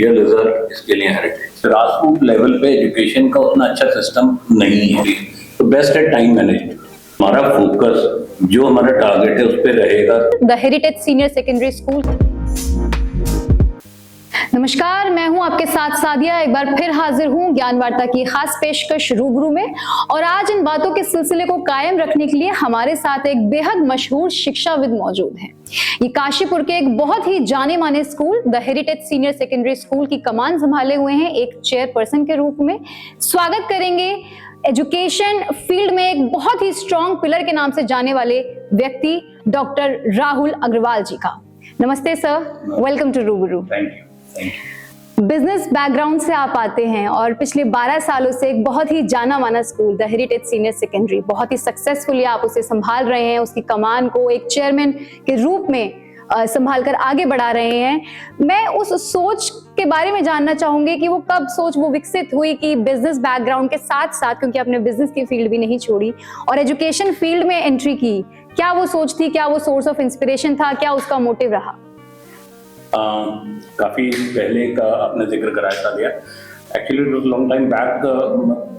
Real result, इसके लिए heritage. Grass root level पे एजुकेशन का उतना अच्छा सिस्टम नहीं है, तो बेस्ट है टाइम मैनेजमेंट। हमारा फोकस जो हमारा टारगेट है उस पर रहेगा। The heritage senior secondary school. नमस्कार, मैं हूं आपके साथ सादिया। एक बार फिर हाजिर हूं ज्ञान वार्ता की खास पेशकश रूबरू में, और आज इन बातों के सिलसिले को कायम रखने के लिए हमारे साथ एक बेहद मशहूर शिक्षाविद मौजूद हैं। ये काशीपुर के एक बहुत ही जाने माने school the heritage senior secondary school की कमान संभाले हुए हैं एक चेयरपर्सन के रूप में। स्वागत करेंगे एजुकेशन फील्ड में एक बहुत ही स्ट्रॉन्ग पिलर के नाम से जाने वाले व्यक्ति डॉक्टर राहुल अग्रवाल जी का। नमस्ते सर, वेलकम टू रूबरू। Thank you. बिजनेस बैकग्राउंड से आप आते हैं और पिछले 12 सालों से एक बहुत ही जाना माना school the heritage senior secondary बहुत ही सक्सेसफुली आप उसे संभाल रहे हैं, उसकी कमान को एक चेयरमैन के रूप में संभाल कर आगे बढ़ा रहे हैं। मैं उस सोच के बारे में जानना चाहूंगी कि वो कब सोच वो विकसित हुई कि बिजनेस बैकग्राउंड के साथ साथ, क्योंकि आपने बिजनेस की फील्ड भी नहीं छोड़ी और एजुकेशन फील्ड में एंट्री की, क्या वो सोच थी, क्या वो सोर्स ऑफ इंस्पिरेशन था, क्या उसका मोटिव रहा? काफी पहले का आपने जिक्र कराया था। Actually it was long time back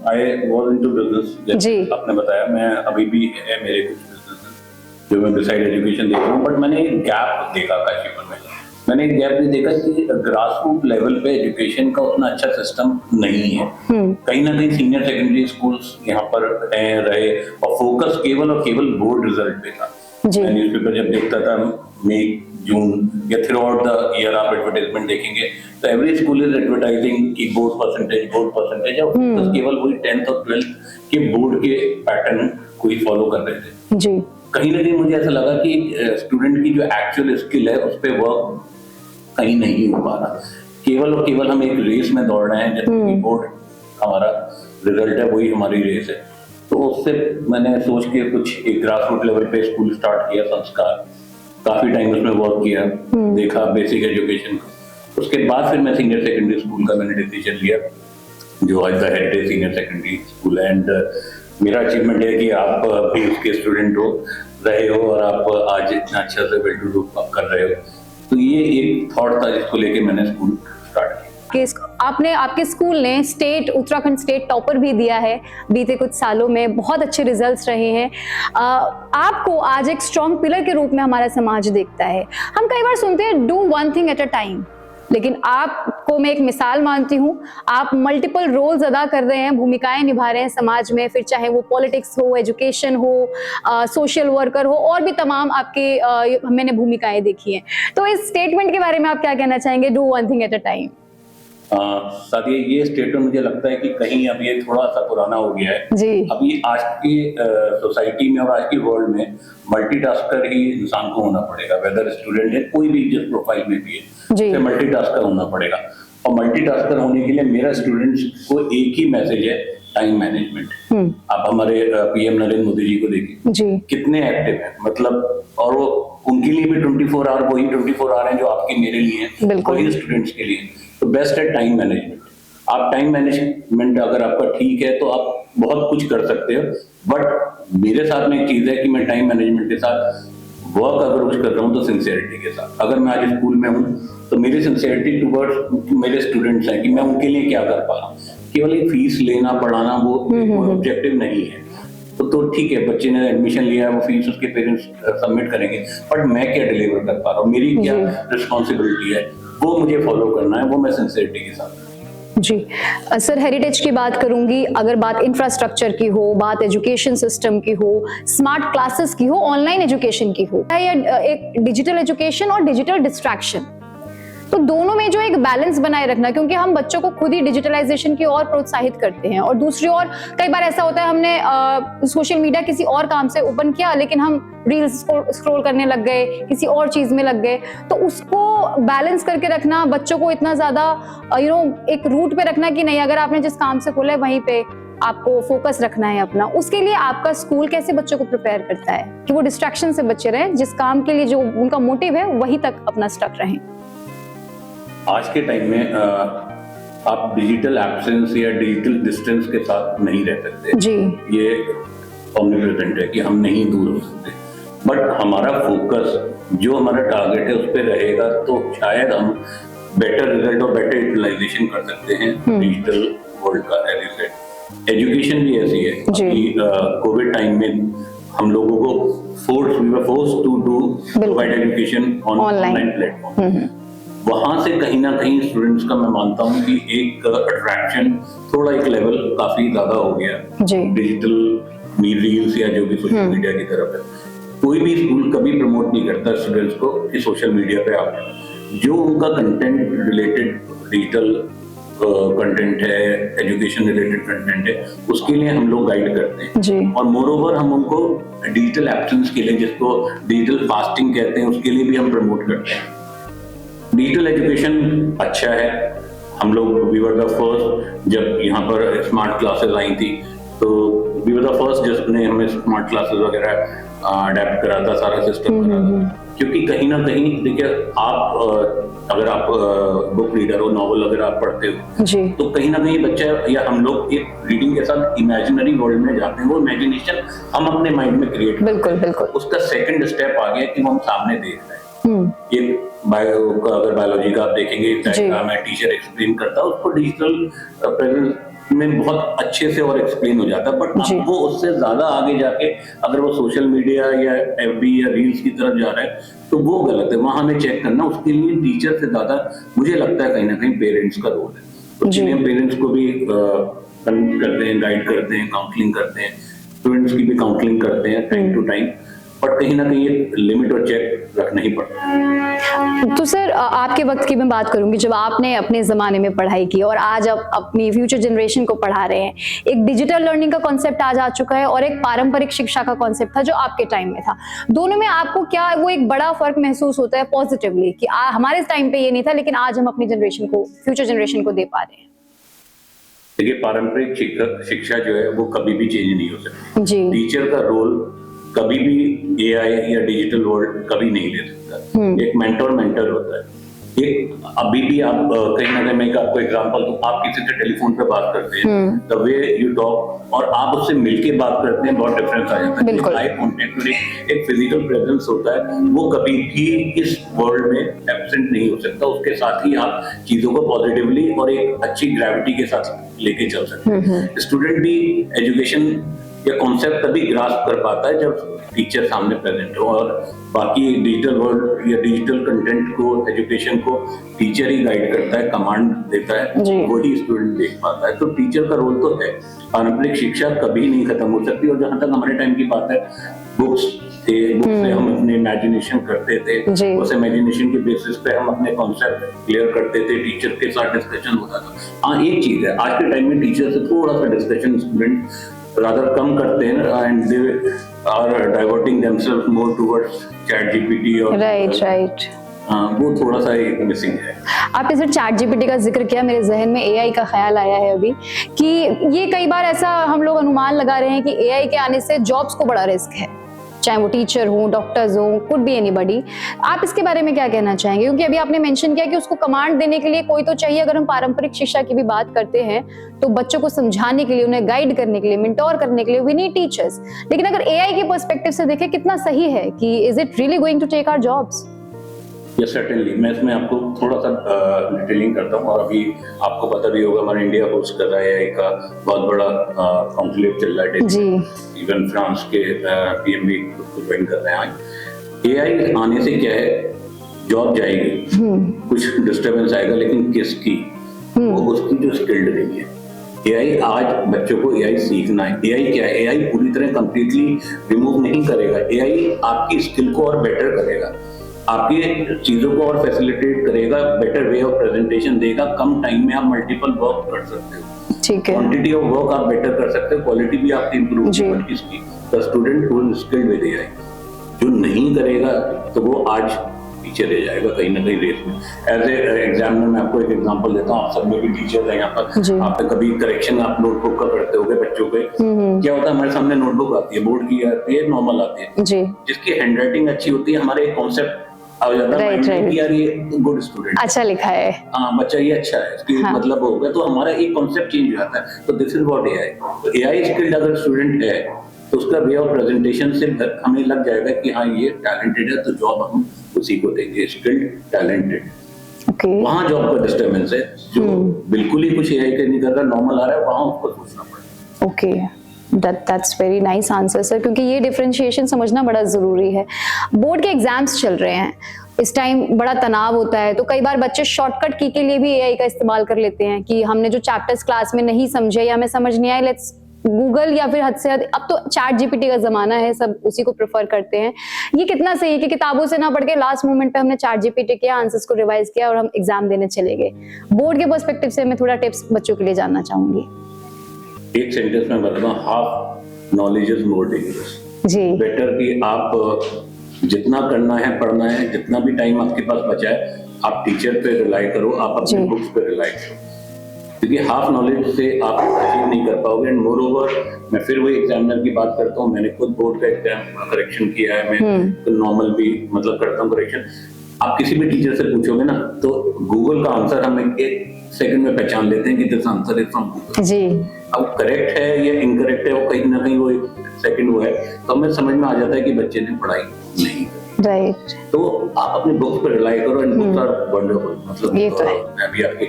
I was into business, जैसे आपने बताया। मैं अभी भी है मेरे कुछ बिजनेस जो मैं बिसाइड एजुकेशन देख रहा हूँ, बट मैंने एक गैप देखा काशीपुर में। मैंने एक गैप भी देखा कि ग्रास रूट लेवल पे एजुकेशन का उतना अच्छा सिस्टम नहीं है। कहीं ना कहीं सीनियर सेकेंडरी स्कूल्स यहाँ पर रहे और फोकस केवल और केवल बोर्ड रिजल्ट पे था। मैं न्यूज़पेपर जब देखता था मई जून या थ्रू आउट द ईयर आप एडवर्टाइजमेंट देखेंगे तो एवरी स्कूल इज एडवर्टाइजिंग की बोर्ड परसेंटेज और फोकस केवल वही 10th और 12th के बोर्ड के पैटर्न को ही फॉलो कर रहे थे जी। कहीं ना कहीं मुझे ऐसा लगा कि स्टूडेंट की जो एक्चुअल स्किल है उस पर वर्क कहीं नहीं हो पा रहा। केवल और केवल हम एक रेस में दौड़ रहे हैं, जैसे बोर्ड हमारा रिजल्ट है वही हमारी रेस है। तो उससे मैंने सोच के कुछ एक ग्रास रूट लेवल पे स्कूल स्टार्ट किया, संस्कार। काफी टाइम उसमें वर्क किया, देखा बेसिक एजुकेशन। उसके बाद फिर मैं सीनियर सेकेंडरी स्कूल का मैंने डिसीजन लिया, जो आज the heritage senior secondary school है। एंड मेरा अचीवमेंट है कि आप भी उसके स्टूडेंट रहे हो और आप आज इतना अच्छा से वेल टू डू कर रहे हो। तो ये एक थॉट था जिसको लेके मैंने स्कूल स्टार्ट किया। आपके स्कूल ने उत्तराखंड स्टेट टॉपर भी दिया है बीते कुछ सालों में, बहुत अच्छे रिजल्ट्स रहे हैं। आपको आज एक स्ट्रॉन्ग पिलर के रूप में हमारा समाज देखता है। हम कई बार सुनते हैं do one thing at a time, लेकिन आपको मैं एक मिसाल मानती हूँ। आप मल्टीपल रोल्स अदा कर रहे हैं, भूमिकाएं निभा रहे हैं समाज में, फिर चाहे वो पॉलिटिक्स हो, एजुकेशन हो, सोशल वर्कर हो, और भी तमाम आपके मैंने भूमिकाएं देखी हैं। तो इस स्टेटमेंट के बारे में आप क्या कहना चाहेंगे, do one thing at a time? साथ ये स्टेटमेंट मुझे लगता है कि कहीं अब ये थोड़ा सा पुराना हो गया है जी। अभी आज की सोसाइटी में और आज की वर्ल्ड में मल्टीटास्कर ही इंसान को होना पड़ेगा, वेदर स्टूडेंट है कोई भी जिस प्रोफाइल में भी है, मल्टीटास्कर होना पड़ेगा। और मल्टीटास्कर होने के लिए मेरा स्टूडेंट्स को एक ही मैसेज है, टाइम मैनेजमेंट। आप हमारे पीएम नरेंद्र मोदी जी को देखिए कितने एक्टिव है, मतलब, और वो उनके लिए भी 24 आवर वही 24 आवर है जो आपके मेरे लिए है, वही स्टूडेंट्स के लिए। तो बेस्ट है टाइम मैनेजमेंट। आप टाइम मैनेजमेंट अगर आपका ठीक है तो आप बहुत कुछ कर सकते हो। बट मेरे साथ में एक चीज है कि मैं टाइम मैनेजमेंट के साथ वर्क अगर कुछ कर रहा हूँ तो सिंसियरिटी के साथ। अगर मैं आज स्कूल में हूँ तो मेरी सिंसियरिटी टुवर्ड्स मेरे स्टूडेंट्स हैं कि मैं उनके लिए क्या कर पा रहा हूँ। केवल एक फीस लेना पढ़ाना वो ऑब्जेक्टिव नहीं है। तो ठीक है, बच्चे ने एडमिशन लिया है, वो फीस उसके पेरेंट्स सबमिट करेंगे, बट मैं क्या डिलीवर कर पा रहा हूँ, मेरी क्या रिस्पॉन्सिबिलिटी है, वो मुझे फॉलो करना है, वो मैं सिंसियरिटी के साथ। जी सर, हेरिटेज की बात करूंगी। अगर बात इंफ्रास्ट्रक्चर की हो, बात एजुकेशन सिस्टम की हो, स्मार्ट क्लासेस की हो, ऑनलाइन एजुकेशन की हो, या एक डिजिटल एजुकेशन और डिजिटल डिस्ट्रैक्शन, तो दोनों में जो एक बैलेंस बनाए रखना, क्योंकि हम बच्चों को खुद ही डिजिटलाइजेशन की ओर प्रोत्साहित करते हैं, और दूसरी ओर कई बार ऐसा होता है हमने सोशल मीडिया किसी और काम से ओपन किया, लेकिन हम रील्स स्क्रॉल करने लग गए, किसी और चीज में लग गए। तो उसको बैलेंस करके रखना, बच्चों को इतना ज्यादा एक रूट पे रखना कि नहीं, अगर आपने जिस काम से खोला है वहीं पे आपको फोकस रखना है अपना। उसके लिए आपका स्कूल कैसे बच्चों को प्रिपेयर करता है कि वो डिस्ट्रैक्शन से बचे रहें, जिस काम के लिए जो उनका मोटिव है वहीं तक अपना स्टक रहें? आज के टाइम में आप डिजिटल एब्सेंस या डिजिटल डिस्टेंस के साथ नहीं रह सकते जी। ये ऑमनिप्रेजेंट है कि हम नहीं दूर हो सकते, बट हमारा फोकस जो हमारा टारगेट है उस पर रहेगा तो शायद हम बेटर रिजल्ट और बेटर यूटिलाइजेशन कर सकते हैं डिजिटल वर्ल्ड का। एज यू सेड, एजुकेशन भी ऐसी है कि कोविड टाइम में हम लोगों को force to do provide education on online platform. वहां से कहीं ना कहीं स्टूडेंट्स का मैं मानता हूँ कि एक अट्रैक्शन थोड़ा एक लेवल काफी ज्यादा हो गया डिजिटल रील्स या जो भी सोशल मीडिया की तरफ है। कोई भी स्कूल कभी प्रमोट नहीं करता स्टूडेंट्स को कि सोशल मीडिया पे आए। जो उनका कंटेंट रिलेटेड डिजिटल कंटेंट है, एजुकेशन रिलेटेड कंटेंट है, उसके लिए हम लोग गाइड करते हैं। और मोर ओवर हम उनको डिजिटल एब्सेंस के लिए, जिसको डिजिटल फास्टिंग कहते हैं, उसके लिए भी हम प्रमोट करते हैं। डिजिटल एजुकेशन अच्छा है। हम लोग वी वर द फर्स्ट, जब यहाँ पर स्मार्ट क्लासेस आई थी तो वी वर द फर्स्ट जिसने हमें स्मार्ट क्लासेस वगैरह अडेप्ट करा था, सारा सिस्टम करा था। क्योंकि कहीं ना कहीं देखिए, आप अगर आप बुक रीडर हो, नॉवल अगर आप पढ़ते हो तो कहीं ना कहीं बच्चा या हम लोग एक रीडिंग के साथ इमेजिनरी वर्ल्ड में जाते हैं। वो इमेजिनेशन हम अपने माइंड में क्रिएट करते हैं। बिल्कुल बिल्कुल। उसका सेकंड स्टेप आ गया कि वो हम सामने देख रहे हैं। एक बायो का अगर बायोलॉजी का आप देखेंगे, मैं टीचर एक्सप्लेन करता हूँ, उसको डिजिटल प्रेजेंस में बहुत अच्छे से और एक्सप्लेन हो जाता है। बट अब वो उससे ज्यादा आगे जाके अगर वो सोशल मीडिया या एफबी या रील्स की तरफ जा रहा है तो वो गलत है। वहां हमें चेक करना, उसके लिए टीचर से ज्यादा मुझे लगता है कहीं ना कहीं पेरेंट्स का रोल है। तो इसलिए हम पेरेंट्स को भी कन्विंस करते हैं, गाइड करते हैं, काउंसलिंग करते हैं, स्टूडेंट्स की भी काउंसलिंग करते हैं टाइम टू टाइम। बट कहीं ना कहीं एक लिमिट और चेक रखना ही पड़ता है। तो सर, आपके वक्त की मैं बात करूंगी जब आपने अपने जमाने में पढ़ाई की और आज आप अपनी फ्यूचर जनरेशन को पढ़ा रहे हैं। एक डिजिटल लर्निंग का कॉन्सेप्ट आज आ चुका है और एक पारंपरिक शिक्षा का कॉन्सेप्ट था जो आपके टाइम में था। दोनों में आपको क्या वो एक बड़ा फर्क महसूस होता है पॉजिटिवली कि हमारे टाइम पे ये नहीं था लेकिन आज हम अपनी जनरेशन को, फ्यूचर जनरेशन को दे पा रहे हैं? देखिए, पारंपरिक शिक्षा जो है वो कभी भी चेंज नहीं हो सकती। टीचर का रोल कभी भी एआई या डिजिटल वर्ल्ड कभी नहीं ले सकता। एक मेंटर होता है। एक अभी भी आप कहीं ना कहीं, मैं आपको एग्जांपल दूं, आप किसी से टेलीफोन पे बात करते हैं, द वे यू टॉक और आप उससे मिलके बात करते हैं, बहुत डिफरेंस आ जाता है। आई कॉन्टेक्ट में एक फिजिकल प्रेजेंस होता है, वो कभी भी इस वर्ल्ड में एब्सेंट नहीं हो सकता। उसके साथ ही आप चीजों को पॉजिटिवली और एक अच्छी ग्रेविटी के साथ लेके चल सकते हैं। स्टूडेंट भी एजुकेशन या कॉन्सेप्ट तभी ग्रास्प कर पाता है जब टीचर सामने प्रेजेंट हो, और बाकी डिजिटल वर्ल्ड या डिजिटल कंटेंट को, एजुकेशन को टीचर ही गाइड करता है, कमांड देता है, वही स्टूडेंट देख पाता है। तो टीचर का रोल तो है। पारंपरिक शिक्षा कभी नहीं खत्म हो सकती। और जहां तक हमारे टाइम की बात है, बुक्स थे, बुक से हम अपने इमेजिनेशन करते थे, उस इमेजिनेशन के बेसिस पे हम अपने कॉन्सेप्ट क्लियर करते थे, टीचर के साथ डिस्कशन होता था। हाँ, एक चीज है, आज के टाइम में टीचर से थोड़ा सा डिस्कशन स्टूडेंट rather कम करते हैं, and they are diverting themselves more towards ChatGPT और right. वो थोड़ा सा एक मिसिंग है। आपने सर ChatGPT का जिक्र किया, मेरे जहन में AI का ख्याल आया है अभी कि ये कई बार ऐसा हम लोग अनुमान लगा रहे हैं कि AI के आने से जॉब्स को बड़ा रिस्क है, चाहे वो टीचर हो, डॉक्टर्स हो, कुड बी एनीबॉडी। आप इसके बारे में क्या कहना चाहेंगे? क्योंकि अभी आपने मेंशन किया कि उसको कमांड देने के लिए कोई तो चाहिए। अगर हम पारंपरिक शिक्षा की भी बात करते हैं तो बच्चों को समझाने के लिए, उन्हें गाइड करने के लिए, मेंटोर करने के लिए वी नीड टीचर्स। लेकिन अगर एआई के पर्सपेक्टिव से देखें, कितना सही है कि is it really going to take our jobs? Yes, certainly. मैं इसमें आपको थोड़ा सा डिटेलिंग करता हूँ। और अभी आपको पता भी होगा, हमारा इंडिया होस्ट कर रहा है एआई का बहुत बड़ा कॉन्क्लेव चल रहा है जी। इवन फ्रांस के पीएम भी ज्वाइन कर रहे हैं। एआई आने से क्या है, जॉब जाएगी, कुछ डिस्टर्बेंस आएगा, लेकिन किसकी? वो उसकी जो स्किल्ड नहीं है। एआई आज बच्चों को एआई सीखना है। एआई क्या है? एआई पूरी तरह कंप्लीटली रिमूव नहीं करेगा। एआई आपकी स्किल को और बेटर करेगा, आपकी चीजों को और फैसिलिटेट करेगा, बेटर वे ऑफ प्रेजेंटेशन देगा, कम टाइम में आप मल्टीपल वर्क कर सकते हो, ठीक है, क्वांटिटी ऑफ वर्क आप बेटर कर सकते हो, क्वालिटी भी आपकी इंप्रूव होगी। किसकी? The student who is skilled with AI. जो नहीं करेगा तो वो आज पीछे रह जाएगा कहीं ना कहीं रेस में। एज ए एग्जामिनर मैं आपको एक एग्जांपल देता हूँ। आप सब में भी टीचर हैं यहाँ पर, आप कभी करेक्शन आप नोटबुक का करते होगे बच्चों के। क्या होता है, हमारे सामने नोटबुक आती है, बोर्ड की आती है, नॉर्मल आती है, जिसकी हैंडराइटिंग अच्छी होती है, हमारे एक कॉन्सेप्ट आ जाता है कि यार ये गुड स्टूडेंट, अच्छा लिखा है, हाँ बच्चा ये अच्छा है, इसकी मतलब हो गया, तो हमारा एक कॉन्सेप्ट चेंज हो जाता है। तो दिस इज व्हाट एआई। तो एआई स्किल्ड अगर स्टूडेंट है तो उसका वे ऑफ प्रेजेंटेशन से हमें लग जाएगा कि हाँ ये टैलेंटेड है, तो जॉब हम उसी को देंगे, स्किल्ड टैलेंटेड। ओके वहाँ जॉब का डिस्टर्बेंस है, जो बिल्कुल ही कुछ एआई का नहीं कर रहा, नॉर्मल आ रहा है, वहाँ उसको सोचना पड़ेगा। Okay, that's very nice answer sir, क्योंकि ये डिफरेंशिएशन समझना बड़ा ज़रूरी है। बोर्ड के एग्जाम्स चल रहे हैं, इस टाइम बड़ा तनाव होता है, तो कई बार बच्चे शॉर्टकट की के लिए भी एआई का इस्तेमाल कर लेते हैं कि हमने जो चैप्टर्स क्लास में नहीं समझे या हमें समझ नहीं आए, लेट्स गूगल, या फिर हद से हद अब तो चैट जीपीटी का जमाना है, सब उसी को प्रेफर करते हैं। ये कितना सही है कि किताबों से ना पढ़ के लास्ट मोमेंट पे हमने चैट जीपीटी किया, आंसर्स को रिवाइज किया और हम एग्जाम देने चले गए। बोर्ड के पर्सपेक्टिव से मैं थोड़ा टिप्स बच्चों के लिए जानना चाहूंगी। एक सेंटेंस में बताऊं, half knowledge is more dangerous. जी, बेटर कि आप जितना करना है पढ़ना है, जितना भी टाइम आपके पास बचा है, आप टीचर पे रिलाई करो, आप अपने बुक्स पे रिलाई करो, क्योंकि हाफ नॉलेज से आप अचीव नहीं कर पाओगे। एंड मोर ओवर, मैं फिर वही एग्जामिनर की बात करता हूँ, मैंने खुद बोर्ड का एग्जाम करेक्शन किया है, मैं तो नॉर्मल भी मतलब करता हूँ करेक्शन। आप किसी भी टीचर से पूछोगे ना, तो गूगल का आंसर हम 1 सेकंड में पहचान लेते हैं कि this answer is from Google. जी, अब करेक्ट है या इनकरेक्ट है, वो कहीं ना कहीं वो 1 सेकंड वो है, तो हमें समझ में आ जाता है कि बच्चे ने पढ़ाई नहीं। राइट, तो आप अपने बुक्स पर रिलाई करो, एंड बुक्स आर वंडरफुल। मतलब ये तो है। मैं भी आपके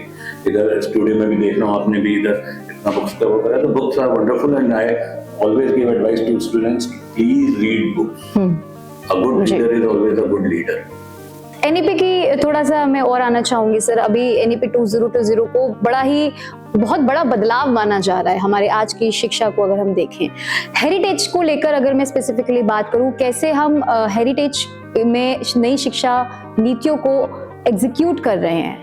इधर स्टूडियो में भी देख रहा हूँ, आपने भी इधर इतना बुक्स का वो करा, तो books are wonderful and I always give advice to students, please read books. A good reader is always a good leader. NEP की थोड़ा सा मैं और आना चाहूंगी सर। अभी एनईपी 2020 को बहुत बड़ा बदलाव माना जा रहा है हमारे आज की शिक्षा को अगर हम देखें। हेरिटेज को लेकर अगर मैं स्पेसिफिकली बात करूं, कैसे हम हेरिटेज में नई शिक्षा नीतियों को एग्जीक्यूट कर रहे हैं,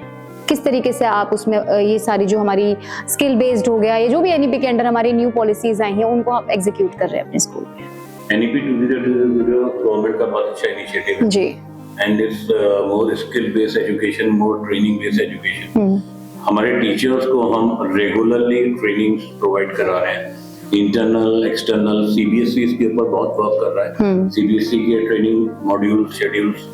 किस तरीके से आप उसमें ये सारी जो हमारी स्किल बेस्ड हो गया, ये जो भी एनईपी के अंडर हमारी न्यू पॉलिसीज आई हैं, उनको आप एग्जीक्यूट कर रहे हैं अपने स्कूल में? एनईपी 2020 गवर्नमेंट का बहुत अच्छा इनिशिएटिव है जी, and it's more skill based education, more training based education। हमारे टीचर्स को हम रेगुलरली ट्रेनिंग प्रोवाइड करा रहे हैं, इंटरनल एक्सटर्नल। सीबीएसई इसके ऊपर बहुत वर्क कर रहा है। सीबीएसई के ट्रेनिंग मॉड्यूल शेड्यूल्स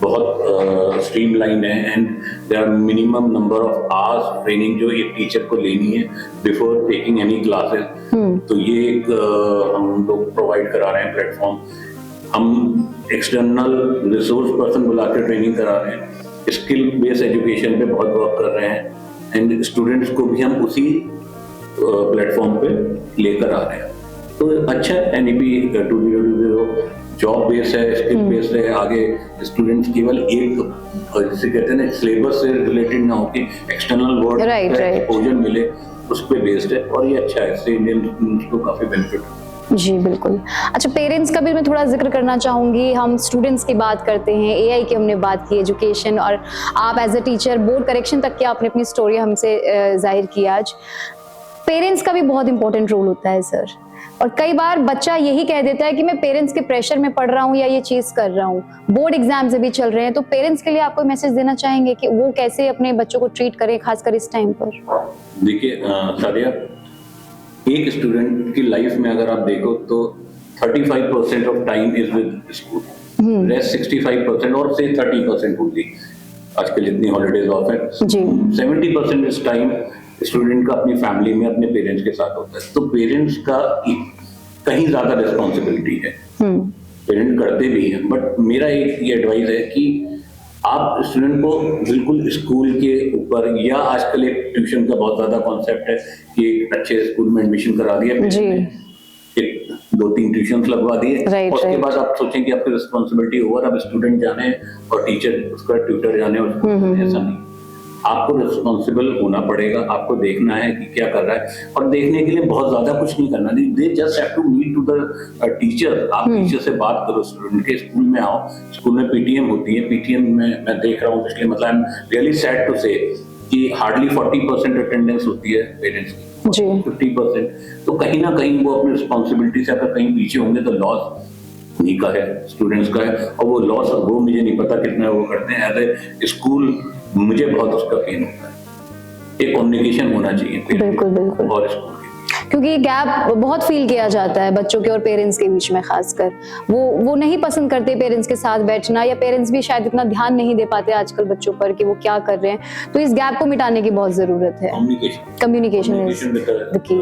बहुत स्ट्रीमलाइन है, and there are minimum number of hours training जो एक टीचर को लेनी है बिफोर टेकिंग एनी क्लासेस। तो ये एक हम लोग प्रोवाइड करा रहे हैं प्लेटफॉर्म। हम एक्सटर्नल रिसोर्स पर्सन बुला के ट्रेनिंग करा रहे हैं, स्किल बेस्ड एजुकेशन पे बहुत वर्क कर रहे हैं, एंड स्टूडेंट्स को भी हम उसी प्लेटफॉर्म पे लेकर आ रहे हैं। तो अच्छा एनईपी 2020 जॉब बेस्ड है, स्किल बेस्ड है। आगे स्टूडेंट्स केवल एक जिसे कहते हैं ना सिलेबस से रिलेटेड ना होके एक्सटर्नल वर्ल्ड एक्सपोजर मिले, उस पे बेस्ड है, और ये अच्छा है, इससे इंडियन स्टूडेंट्स को काफी बेनिफिट है। जी बिल्कुल। अच्छा, पेरेंट्स का भी मैं थोड़ा जिक्र करना चाहूंगी। हम स्टूडेंट्स की बात करते हैं, एआई की हमने बात की, एजुकेशन, और आप as a teacher board correction तक की आपने अपनी स्टोरी हमसे जाहिर की आज। पेरेंट्स का भी बहुत इंपॉर्टेंट रोल होता है सर, और कई बार बच्चा यही कह देता है कि मैं पेरेंट्स के प्रेशर में पढ़ रहा हूँ या ये चीज कर रहा हूँ। बोर्ड एग्जाम्स भी चल रहे हैं, तो पेरेंट्स के लिए आप कोई मैसेज देना चाहेंगे कि वो कैसे अपने बच्चों को ट्रीट करें, खासकर इस टाइम पर? देखिए सादिया, एक स्टूडेंट की लाइफ में अगर आप देखो तो 35% of time is with school, rest 65% और से 30% होगी आजकल जितनी हॉलीडेज ऑफ है। 70% इस टाइम स्टूडेंट का अपनी फैमिली में अपने पेरेंट्स के साथ होता है। तो पेरेंट्स का कहीं ज्यादा रिस्पॉन्सिबिलिटी है, पेरेंट करते भी हैं, बट मेरा एक ये एडवाइस है कि आप स्टूडेंट को बिल्कुल स्कूल के ऊपर, या आजकल एक ट्यूशन का बहुत ज्यादा कॉन्सेप्ट है कि एक अच्छे स्कूल में एडमिशन करा दिया, एक 2-3 ट्यूशंस लगवा दिए, उसके बाद आप सोचें कि आपकी रिस्पॉन्सिबिलिटी ओवर, अब स्टूडेंट जाने और टीचर उसका ट्यूटर जाने, उसको ऐसा नहीं। आपको रिस्पॉन्सिबल होना पड़ेगा, आपको देखना है कि क्या कर रहा है, और देखने के लिए बहुत ज्यादा कुछ नहीं करना, they just have to meet to the teacher. आप टीचर से बात करो, स्टूडेंट के स्कूल में आओ, स्कूल में पीटीएम होती है, पीटीएम में मैं देख रहा हूँ, इसलिए मतलब I am really sad to say कि हार्डली 40% अटेंडेंस होती है पेरेंट्स की, 50%। तो कहीं ना कहीं वो अपनी रिस्पॉन्सिबिलिटी से अगर कहीं पीछे होंगे तो लॉस उन्हीं का है, स्टूडेंट्स का है, और वो लॉस वो मुझे नहीं पता कितना वो करते हैं एज ए स्कूल। मुझे बहुत उसका पेन होता है। एक कम्युनिकेशन होना चाहिए बिल्कुल बिल्कुल, और स्कूल, क्योंकि गैप बहुत फील किया जाता है बच्चों के और पेरेंट्स के बीच में। खासकर वो नहीं पसंद करते पेरेंट्स के साथ बैठना, या पेरेंट्स भी शायद इतना ध्यान नहीं दे पाते आजकल बच्चों पर कि वो क्या कर रहे हैं। तो इस गैप को मिटाने की बहुत जरूरत है। Communication is the key.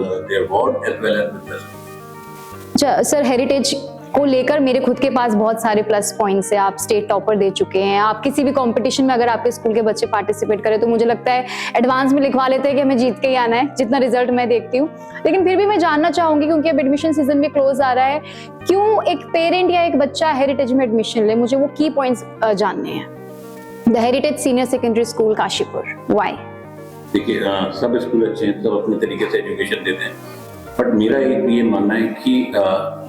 Sir, heritage को लेकर मेरे खुद के पास बहुत सारे प्लस पॉइंट्स है। आप स्टेट टॉपर दे चुके हैं, आप किसी भी कंपटीशन में अगर आपके स्कूल के बच्चे पार्टिसिपेट करें तो मुझे लगता है एडवांस में लिखवा लेते हैं कि हमें जीत के ही आना है, जितना रिजल्ट मैं देखती हूँ। लेकिन फिर भी मैं जानना चाहूंगी, क्योंकि अब एडमिशन सीजन भी क्लोज आ रहा है, क्यों एक पेरेंट या एक बच्चा हेरिटेज में एडमिशन ले, मुझे वो की पॉइंट्स जानने हैं। The heritage senior secondary school Kashipur, why? देखिए सब स्कूल अच्छे हैं, सब अपने तरीके से एजुकेशन देते हैं, बट मेरा एक ये मानना है कि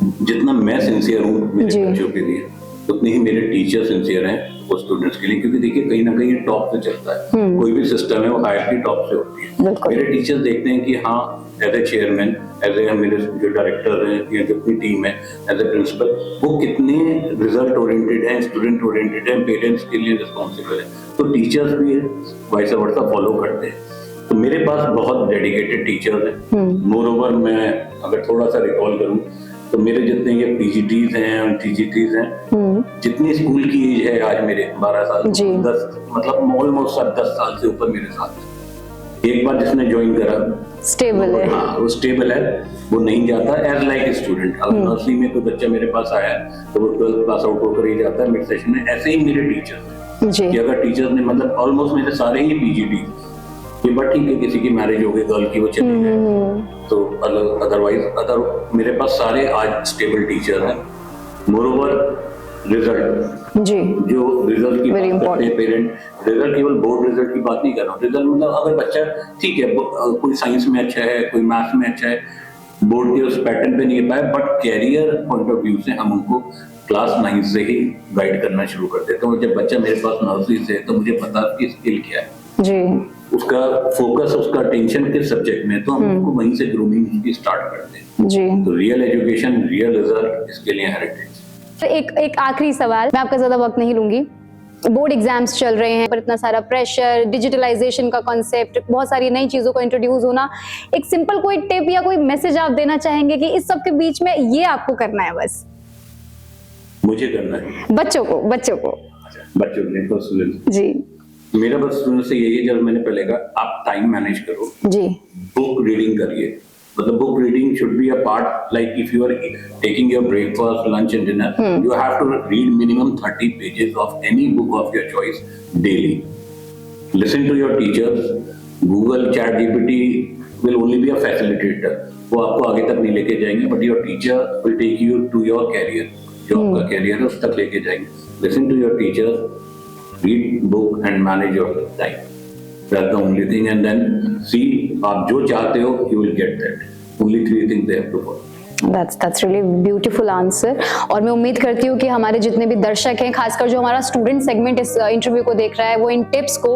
जितना मैं सिंसियर हूँ मेरे बच्चों के लिए, उतने ही मेरे टीचर सिंसियर हैं वो स्टूडेंट्स के लिए। क्योंकि देखिए कहीं ना कहीं टॉप से चलता है, कोई भी सिस्टम है वो हायरकी टॉप से होती है। मेरे टीचर्स देखते हैं कि हाँ as a chairman, as a मेरे जो डायरेक्टर हैं या जितनी टीम है, एज ए प्रिंसिपल, वो कितने रिजल्ट ओरिएंटेड हैं, स्टूडेंट ओरिएंटेड हैं, पेरेंट्स के लिए रिस्पॉन्सिबल है। तो टीचर्स भी वाइस वर्सा फॉलो करते हैं। तो मेरे पास बहुत डेडिकेटेड टीचर्स हैं। मोर ओवर मैं अगर थोड़ा सा रिकॉल करूं तो मेरे जितने ये पीजीटीज हैं और टीजीटीज हैं, जितनी स्कूल की एज है आज मेरे 12 साल, 10 मतलब ऑलमोस्ट 10 साल से ऊपर मेरे साथ। एक बार जिसने ज्वाइन करा स्टेबल है, हाँ वो स्टेबल है, वो नहीं जाता एज लाइक स्टूडेंट। अगर नर्सरी में कोई बच्चा मेरे पास आया तो वो 12th पास आउट होकर ही जाता है मिड सेशन में। ऐसे ही मेरे टीचर्स हैं कि अगर टीचर्स ने मतलब ऑलमोस्ट मेरे सारे ही पीजीटी, ये बट ठीक है किसी की मैरिज हो गई, गर्ल की, वो चली गई, तो अदरवाइज मेरे पास सारे आज स्टेबल टीचर हैं। मोरओवर रिजल्ट जी, जो रिजल्ट की Very बात करते हैं पेरेंट, रिजल्ट केवल बोर्ड रिजल्ट की बात नहीं कर रहा हूँ। रिजल्ट मतलब अगर बच्चा ठीक है कोई साइंस में अच्छा है, कोई मैथ्स में अच्छा है, बोर्ड के उस पैटर्न पे नहीं पाए, but career point of view से हम उनको क्लास 9 से ही गाइड करना शुरू कर देते हैं। जब बच्चा मेरे पास नर्सरी से है तो मुझे पता है कि स्किल क्या है जी, उसका फोकस, उसका टेंशन किस सब्जेक्ट में, तो हम उसको वहीं से ग्रूमिंग उसकी स्टार्ट करते हैं जी। तो रियल एजुकेशन, रियल रिजल्ट, इसके लिए हेरिटेज। एक आखिरी सवाल, मैं आपका ज्यादा वक्त नहीं लूंगी। बोर्ड एग्जाम्स चल रहे हैं, पर इतना सारा प्रेशर, डिजिटलाइजेशन का कॉन्सेप्ट, बहुत सारी नई चीजों को इंट्रोड्यूस होना, एक सिंपल कोई टिप या कोई मैसेज आप देना चाहेंगे कि इस सब के बीच में ये आपको करना है? बस मुझे करना है बच्चों को बच्चों के लिए तो स्टूडेंट जी, मेरा बस स्टूडेंट से यही है, जब मैंने पहले कहा आप टाइम मैनेज करो जी, बुक रीडिंग करिए। मतलब book reading should be a part, like if you are taking your breakfast, lunch and dinner, you have to read minimum 30 pages of any book of your choice daily. Listen to your teachers. Google, ChatGPT will only be a facilitator. वो आपको आगे तक नहीं लेके जाएंगे, but your teacher will take you to your career. जो आपका career है उस तक लेके जाएंगे. Listen to your teachers, read book and manage your time. That's the only thing, and then see आप जो चाहते हो you will get that. Only 3 things they have to follow. That's really beautiful answer। और मैं उम्मीद करती हूँ कि हमारे जितने भी दर्शक हैं, खासकर जो हमारा स्टूडेंट सेगमेंट इस इंटरव्यू को देख रहा है, वो इन टिप्स को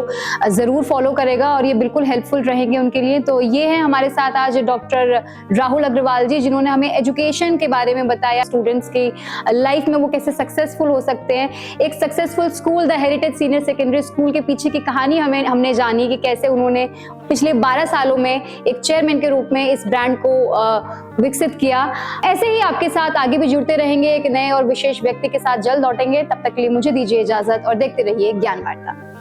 जरूर फॉलो करेगा और ये बिल्कुल हेल्पफुल रहेंगे उनके लिए। तो ये है हमारे साथ आज डॉक्टर राहुल अग्रवाल जी, जिन्होंने हमें एजुकेशन के बारे में बताया, स्टूडेंट्स की लाइफ में वो कैसे सक्सेसफुल हो सकते हैं। एक successful school the heritage senior secondary school के पीछे की कहानी हमने जानी कि कैसे उन्होंने पिछले 12 सालों में एक चेयरमैन के रूप में इस ब्रांड को विकसित किया। ऐसे ही आपके साथ आगे भी जुड़ते रहेंगे, एक नए और विशेष व्यक्ति के साथ जल्द लौटेंगे। तब तक के लिए मुझे दीजिए इजाजत और देखते रहिए ज्ञान वार्ता।